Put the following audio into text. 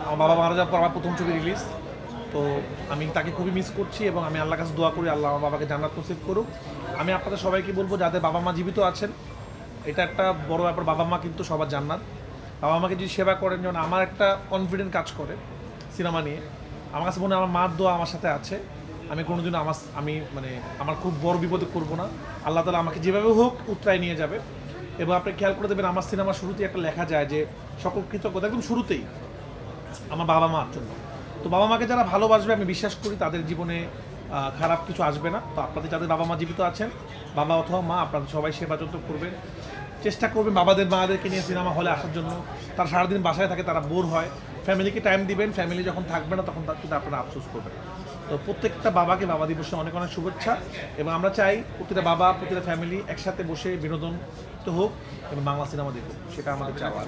আমার বাবা মারা যাওয়ার পর আমার প্রথম ছবি রিলিজ। তো আমি তাকে খুবই মিস করছি এবং আমি আল্লাহর কাছে দোয়া করি আল্লাহ আমার বাবাকে জান্নাত নসিব করুক। আমি আপনাদের সবাইকে বলবো যাদের বাবা মা জীবিত আছেন, এটা একটা বড় ব্যাপার। বাবা মা কিন্তু সবার জান্নাত। বাবা মাকে যদি সেবা করেন, যেমন আমার একটা কনফিডেন্ট কাজ করে সিনেমা নিয়ে। আমার কাছে মনে হয় আমার মার দোয়া আমার সাথে আছে। আমি কোনোদিনও আমার খুব বড় বিপদে করবো না। আল্লাহ তাআলা আমাকে যেভাবে হোক উতরায় নিয়ে যাবে। এবং আপনি খেয়াল করে দেবেন আমার সিনেমার শুরুতেই একটা লেখা যায় যে সকল কৃতজ্ঞতা, একদম শুরুতেই আমার বাবা মার জন্য। তো বাবা মাকে যারা ভালোবাসবে আমি বিশ্বাস করি তাদের জীবনে খারাপ কিছু আসবে না। তো আপনাদের যাদের বাবা মা জীবিত আছেন, বাবা অথবা মা, আপনারা সবাই সেবা যত্ন করবেন, চেষ্টা করবেন বাবাদের মাদেরকে নিয়ে সিনেমা হলে আসার জন্য। তারা সারাদিন বাসায় থাকে, তারা বোর হয়। ফ্যামিলিকে টাইম দিবেন, ফ্যামিলি যখন থাকবে না তখন কিন্তু আপনারা আফসোস করবেন। তো প্রত্যেকটা বাবাকে বাবা দিবসে অনেক অনেক শুভেচ্ছা। এবং আমরা চাই প্রতিটা বাবা, প্রতিটা ফ্যামিলি একসাথে বসে বিনোদন তো হোক এবং বাংলা সিনেমা দেখুক, সেটা আমাদের চাওয়া।